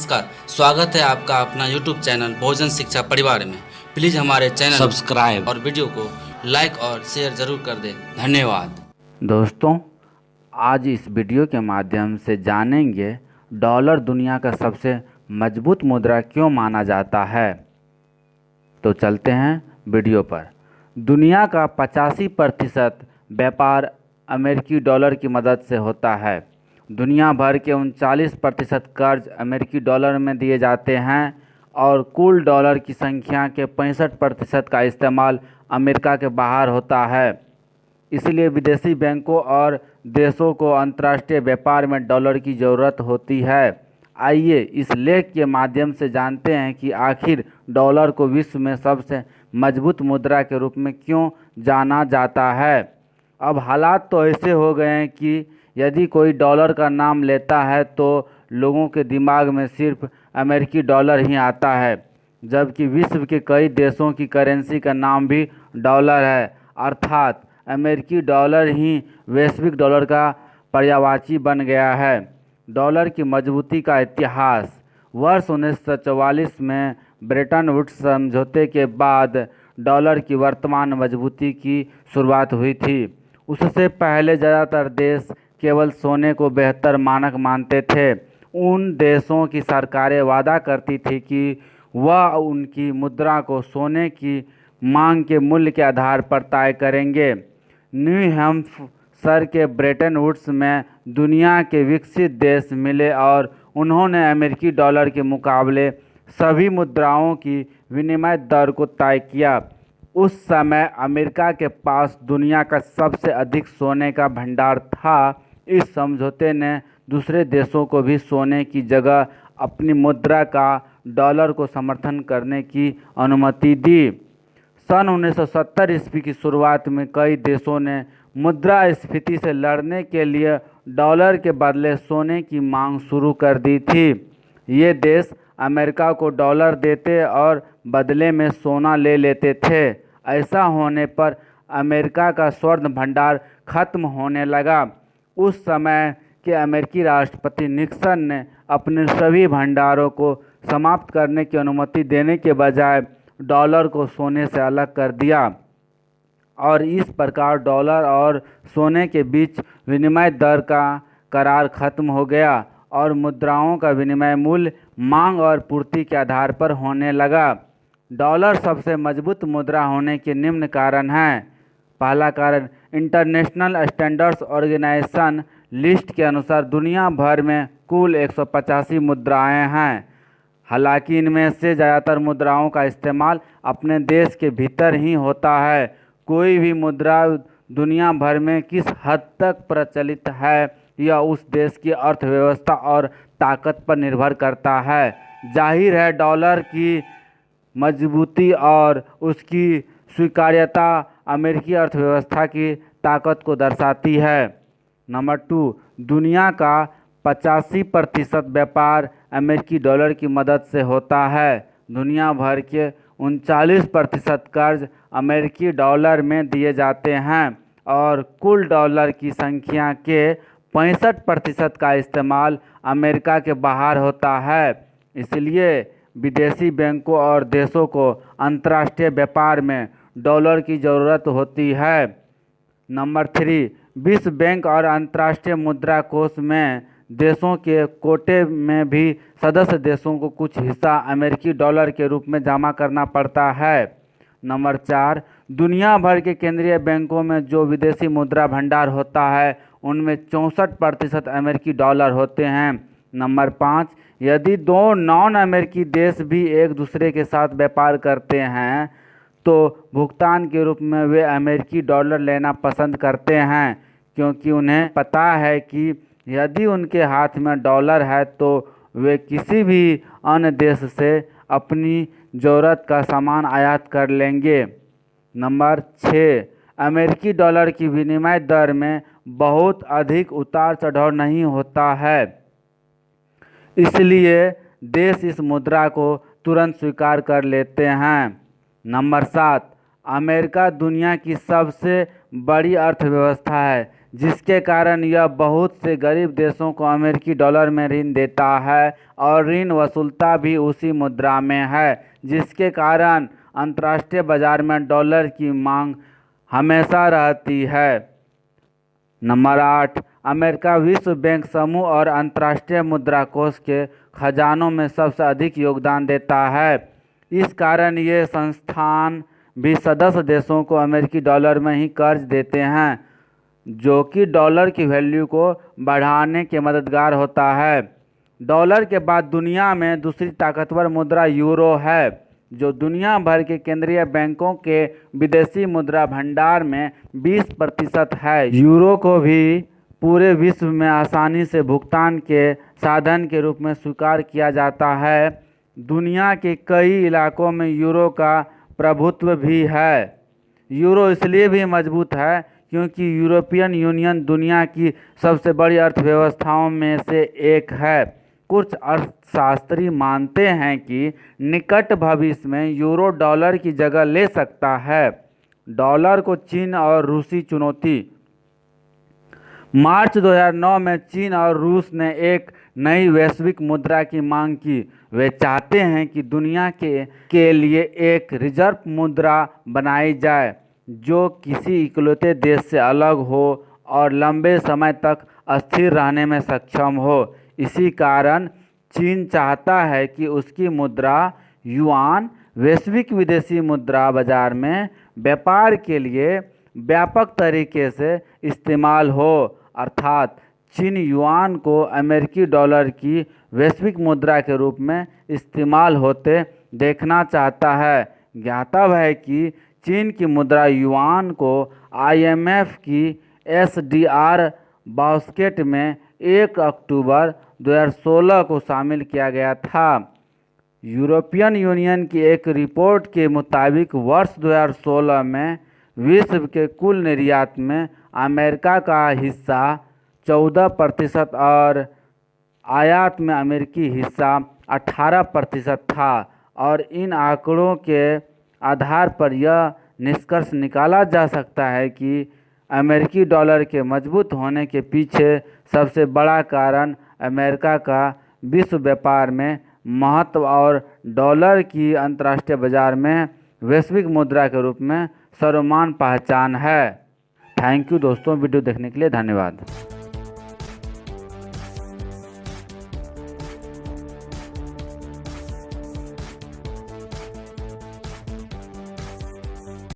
नमस्कार, स्वागत है आपका अपना YouTube चैनल भोजन शिक्षा परिवार में। प्लीज़ हमारे चैनल सब्सक्राइब और वीडियो को लाइक और शेयर ज़रूर कर दें। धन्यवाद। दोस्तों, आज इस वीडियो के माध्यम से जानेंगे डॉलर दुनिया का सबसे मजबूत मुद्रा क्यों माना जाता है। तो चलते हैं वीडियो पर। दुनिया का 85% व्यापार अमेरिकी डॉलर की मदद से होता है। दुनिया भर के 39% कर्ज अमेरिकी डॉलर में दिए जाते हैं और कुल डॉलर की संख्या के 65% का इस्तेमाल अमेरिका के बाहर होता है। इसलिए विदेशी बैंकों और देशों को अंतर्राष्ट्रीय व्यापार में डॉलर की ज़रूरत होती है। आइए इस लेख के माध्यम से जानते हैं कि आखिर डॉलर को विश्व में सबसे मजबूत मुद्रा के रूप में क्यों जाना जाता है। अब हालात तो ऐसे हो गए हैं कि यदि कोई डॉलर का नाम लेता है तो लोगों के दिमाग में सिर्फ अमेरिकी डॉलर ही आता है, जबकि विश्व के कई देशों की करेंसी का नाम भी डॉलर है। अर्थात अमेरिकी डॉलर ही वैश्विक डॉलर का पर्यायवाची बन गया है। डॉलर की मजबूती का इतिहास। वर्ष 1944 में ब्रेटन वुड्स समझौते के बाद डॉलर की वर्तमान मजबूती की शुरुआत हुई थी। उससे पहले ज़्यादातर देश केवल सोने को बेहतर मानक मानते थे। उन देशों की सरकारें वादा करती थी कि वह उनकी मुद्रा को सोने की मांग के मूल्य के आधार पर तय करेंगे। न्यू हैम्पशर के ब्रेटन वुड्स में दुनिया के विकसित देश मिले और उन्होंने अमेरिकी डॉलर के मुकाबले सभी मुद्राओं की विनिमय दर को तय किया। उस समय अमेरिका के पास दुनिया का सबसे अधिक सोने का भंडार था। इस समझौते ने दूसरे देशों को भी सोने की जगह अपनी मुद्रा का डॉलर को समर्थन करने की अनुमति दी। सन 1970 ईस्वी की शुरुआत में कई देशों ने मुद्रास्फीति से लड़ने के लिए डॉलर के बदले सोने की मांग शुरू कर दी थी। ये देश अमेरिका को डॉलर देते और बदले में सोना ले लेते थे। ऐसा होने पर अमेरिका का स्वर्ण भंडार खत्म होने लगा। उस समय के अमेरिकी राष्ट्रपति निक्सन ने अपने सभी भंडारों को समाप्त करने की अनुमति देने के बजाय डॉलर को सोने से अलग कर दिया और इस प्रकार डॉलर और सोने के बीच विनिमय दर का करार खत्म हो गया और मुद्राओं का विनिमय मूल्य मांग और पूर्ति के आधार पर होने लगा। डॉलर सबसे मजबूत मुद्रा होने के निम्न कारण हैं। पहला कारण, इंटरनेशनल स्टैंडर्ड्स ऑर्गेनाइजेशन लिस्ट के अनुसार दुनिया भर में कुल 185 मुद्राएं हैं। हालांकि इनमें से ज़्यादातर मुद्राओं का इस्तेमाल अपने देश के भीतर ही होता है। कोई भी मुद्रा दुनिया भर में किस हद तक प्रचलित है यह उस देश की अर्थव्यवस्था और ताकत पर निर्भर करता है। जाहिर है, डॉलर की मजबूती और उसकी स्वीकार्यता अमेरिकी अर्थव्यवस्था की ताकत को दर्शाती है। नंबर 2, दुनिया का 85% व्यापार अमेरिकी डॉलर की मदद से होता है। दुनिया भर के 39% कर्ज अमेरिकी डॉलर में दिए जाते हैं और कुल डॉलर की संख्या के 65% का इस्तेमाल अमेरिका के बाहर होता है। इसलिए विदेशी बैंकों और देशों को अंतर्राष्ट्रीय व्यापार में डॉलर की ज़रूरत होती है। नंबर 3, विश्व बैंक और अंतर्राष्ट्रीय मुद्रा कोष में देशों के कोटे में भी सदस्य देशों को कुछ हिस्सा अमेरिकी डॉलर के रूप में जमा करना पड़ता है। नंबर 4, दुनिया भर के केंद्रीय बैंकों में जो विदेशी मुद्रा भंडार होता है उनमें 64% अमेरिकी डॉलर होते हैं। नंबर 5, यदि दो नॉन अमेरिकी देश भी एक दूसरे के साथ व्यापार करते हैं तो भुगतान के रूप में वे अमेरिकी डॉलर लेना पसंद करते हैं, क्योंकि उन्हें पता है कि यदि उनके हाथ में डॉलर है तो वे किसी भी अन्य देश से अपनी ज़रूरत का सामान आयात कर लेंगे। नंबर 6, अमेरिकी डॉलर की विनिमय दर में बहुत अधिक उतार चढ़ाव नहीं होता है, इसलिए देश इस मुद्रा को तुरंत स्वीकार कर लेते हैं। नंबर 7, अमेरिका दुनिया की सबसे बड़ी अर्थव्यवस्था है, जिसके कारण यह बहुत से गरीब देशों को अमेरिकी डॉलर में ऋण देता है और ऋण वसूलता भी उसी मुद्रा में है, जिसके कारण अंतर्राष्ट्रीय बाजार में डॉलर की मांग हमेशा रहती है। नंबर 8, अमेरिका विश्व बैंक समूह और अंतर्राष्ट्रीय मुद्रा कोष के खजानों में सबसे अधिक योगदान देता है। इस कारण ये संस्थान भी सदस्य देशों को अमेरिकी डॉलर में ही कर्ज देते हैं, जो कि डॉलर की वैल्यू को बढ़ाने के मददगार होता है। डॉलर के बाद दुनिया में दूसरी ताकतवर मुद्रा यूरो है, जो दुनिया भर के केंद्रीय बैंकों के विदेशी मुद्रा भंडार में 20% है। यूरो को भी पूरे विश्व में आसानी से भुगतान के साधन के रूप में स्वीकार किया जाता है। दुनिया के कई इलाकों में यूरो का प्रभुत्व भी है। यूरो इसलिए भी मजबूत है क्योंकि यूरोपियन यूनियन दुनिया की सबसे बड़ी अर्थव्यवस्थाओं में से एक है। कुछ अर्थशास्त्री मानते हैं कि निकट भविष्य में यूरो डॉलर की जगह ले सकता है। डॉलर को चीन और रूसी चुनौती। मार्च 2009 में चीन और रूस ने एक नई वैश्विक मुद्रा की मांग की। वे चाहते हैं कि दुनिया के लिए एक रिजर्व मुद्रा बनाई जाए जो किसी इकलौते देश से अलग हो और लंबे समय तक अस्थिर रहने में सक्षम हो। इसी कारण चीन चाहता है कि उसकी मुद्रा युआन वैश्विक विदेशी मुद्रा बाजार में व्यापार के लिए व्यापक तरीके से इस्तेमाल हो, अर्थात चीन युआन को अमेरिकी डॉलर की वैश्विक मुद्रा के रूप में इस्तेमाल होते देखना चाहता है। ज्ञातव्य है कि चीन की मुद्रा युआन को IMF की SDR बास्केट में 1 अक्टूबर 2016 को शामिल किया गया था। यूरोपियन यूनियन की एक रिपोर्ट के मुताबिक वर्ष 2016 में विश्व के कुल निर्यात में अमेरिका का हिस्सा 14% और आयात में अमेरिकी हिस्सा 18% था, और इन आंकड़ों के आधार पर यह निष्कर्ष निकाला जा सकता है कि अमेरिकी डॉलर के मजबूत होने के पीछे सबसे बड़ा कारण अमेरिका का विश्व व्यापार में महत्व और डॉलर की अंतर्राष्ट्रीय बाजार में वैश्विक मुद्रा के रूप में सर्वमान्य पहचान है। थैंक यू दोस्तों, वीडियो देखने के लिए धन्यवाद।